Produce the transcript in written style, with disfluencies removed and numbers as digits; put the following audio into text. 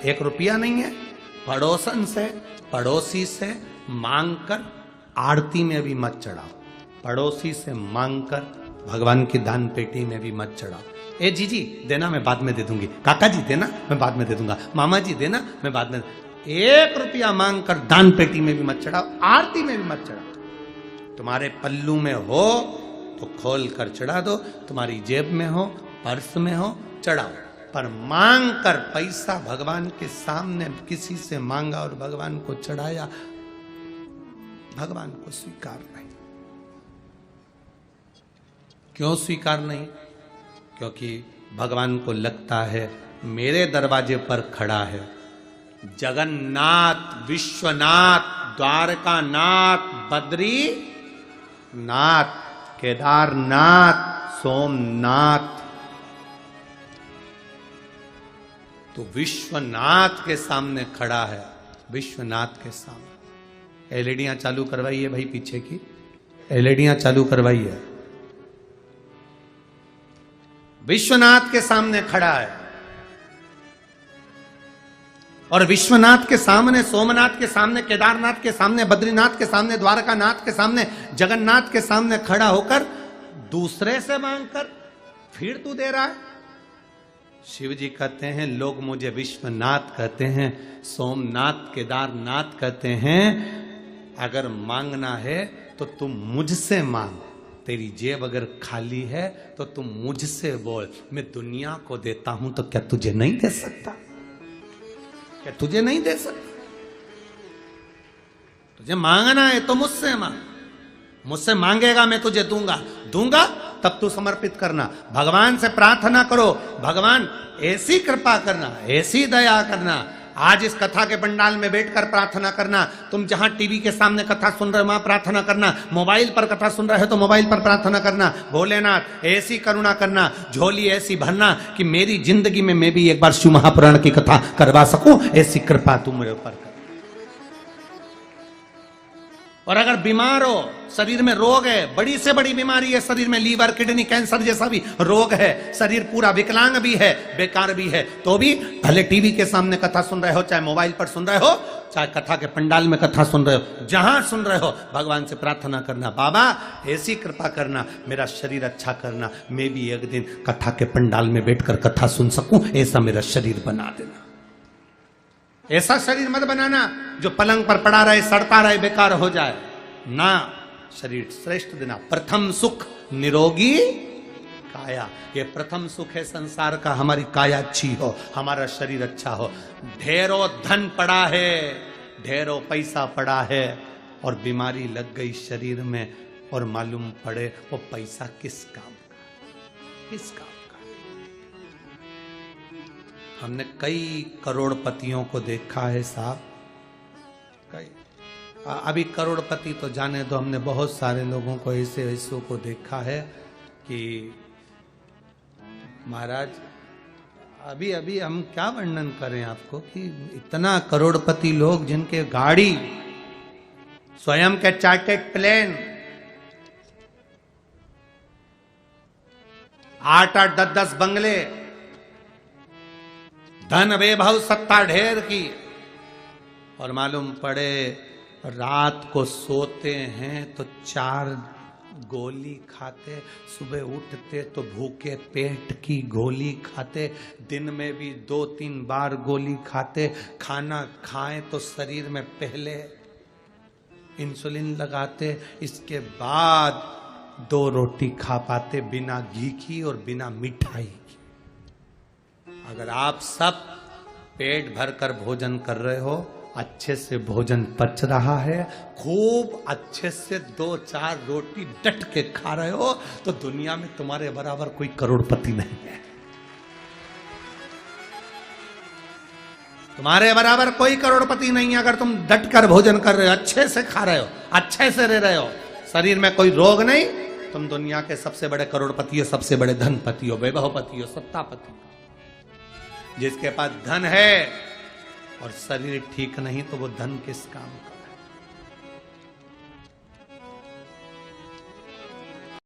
1 रुपया नहीं है, पड़ोसन से, पड़ोसी से मांग कर आरती में भी मत चढ़ाओ, पड़ोसी से मांग कर भगवान की दान पेटी में भी मत चढ़ाओ। ए जीजी देना, मैं बाद में दे दूंगी, काका जी देना, मैं बाद में दे दूंगा, मामा जी देना, मैं बाद में। 1 रुपया मांग कर दान पेटी में भी मत चढ़ाओ, आरती में भी मत चढ़ाओ। तुम्हारे पल्लू में हो तो खोल कर चढ़ा दो, तुम्हारी जेब में हो, पर्स में हो, चढ़ाओ, पर मांग कर पैसा भगवान के सामने किसी से मांगा और भगवान को चढ़ाया, भगवान को स्वीकार नहीं। क्यों स्वीकार नहीं? क्योंकि भगवान को लगता है मेरे दरवाजे पर खड़ा है जगन्नाथ, विश्वनाथ, द्वारकानाथ, बद्रीनाथ, केदारनाथ, सोमनाथ। तो विश्वनाथ के सामने खड़ा है, विश्वनाथ के सामने। एलईडियां चालू करवाइए भाई, पीछे की एलईडियां चालू करवाइए। विश्वनाथ के सामने खड़ा है, और विश्वनाथ के सामने, सोमनाथ के सामने, केदारनाथ के सामने, बद्रीनाथ के सामने, द्वारकानाथ के सामने, जगन्नाथ के सामने खड़ा होकर दूसरे से मांगकर फिर तू दे रहा है। शिव जी कहते हैं लोग मुझे विश्वनाथ कहते हैं, सोमनाथ, केदारनाथ कहते हैं। अगर मांगना है तो तुम मुझसे मांग, तेरी जेब अगर खाली है तो तुम मुझसे बोल। मैं दुनिया को देता हूं तो क्या तुझे नहीं दे सकता? क्या तुझे नहीं दे सकता? तुझे मांगना है तो मुझसे मांग, मुझसे मांगेगा मैं तुझे दूंगा, दूंगा तब तू समर्पित करना। भगवान से प्रार्थना करो, भगवान ऐसी कृपा करना, ऐसी दया करना। आज इस कथा के पंडाल में बैठकर प्रार्थना करना, तुम जहां टीवी के सामने कथा सुन रहे हो वहां प्रार्थना करना, मोबाइल पर कथा सुन रहे हो तो मोबाइल पर प्रार्थना करना। भोलेनाथ ऐसी करुणा करना, झोली ऐसी भरना कि मेरी जिंदगी में मैं भी एक बार शिव महापुराण की कथा करवा सकूं, ऐसी कृपा तुम मेरे ऊपर कर। और अगर बीमार हो, शरीर में रोग है, बड़ी से बड़ी बीमारी है शरीर में, लीवर, किडनी, कैंसर जैसा भी रोग है, शरीर पूरा विकलांग भी है, बेकार भी है, तो भी भले टीवी के सामने कथा सुन रहे हो, चाहे मोबाइल पर सुन रहे हो, चाहे कथा के पंडाल में कथा सुन रहे हो, जहां सुन रहे हो भगवान से प्रार्थना करना, बाबा ऐसी कृपा करना, मेरा शरीर अच्छा करना, मैं भी एक दिन कथा के पंडाल में बैठकर कथा सुन सकूं, ऐसा मेरा शरीर बना देना। ऐसा शरीर मत बनाना जो पलंग पर पड़ा रहे, सड़ता रहे, बेकार हो जाए ना। शरीर श्रेष्ठ देना। प्रथम सुख निरोगी काया, ये प्रथम सुख है संसार का, हमारी काया अच्छी हो, हमारा शरीर अच्छा हो। ढेरों धन पड़ा है, ढेरों पैसा पड़ा है, और बीमारी लग गई शरीर में, और मालूम पड़े वो पैसा किस काम का, किस काम का। हमने कई करोड़पतियों को देखा है साहब, कई। अभी करोड़पति तो जाने दो, हमने बहुत सारे लोगों को ऐसे ऐसों को देखा है कि महाराज अभी अभी हम क्या वर्णन करें आपको कि इतना करोड़पति लोग जिनके गाड़ी स्वयं के चार्टेड प्लेन, 8-8, 10-10 बंगले, धन वैभव सत्ता ढेर की, और मालूम पड़े रात को सोते हैं तो 4 गोली खाते, सुबह उठते तो भूखे पेट की गोली खाते, दिन में भी 2-3 बार गोली खाते, खाना खाएं तो शरीर में पहले इंसुलिन लगाते, इसके बाद 2 रोटी खा पाते बिना घी की और बिना मिठाई की। अगर आप सब पेट भरकर भोजन कर रहे हो, अच्छे से भोजन पच रहा है, खूब अच्छे से 2-4 रोटी डट के खा रहे हो, तो दुनिया में तुम्हारे बराबर कोई करोड़पति नहीं है। तुम्हारे बराबर कोई करोड़पति नहीं है। अगर तुम डट कर भोजन कर रहे हो, अच्छे से खा रहे हो, अच्छे से रह रहे हो, शरीर में कोई रोग नहीं, तुम दुनिया के सबसे बड़े करोड़पति हो, सबसे बड़े धनपति हो, वैभवपति हो, सत्तापति हो। जिसके पास धन है और शरीर ठीक नहीं तो वो धन किस काम का।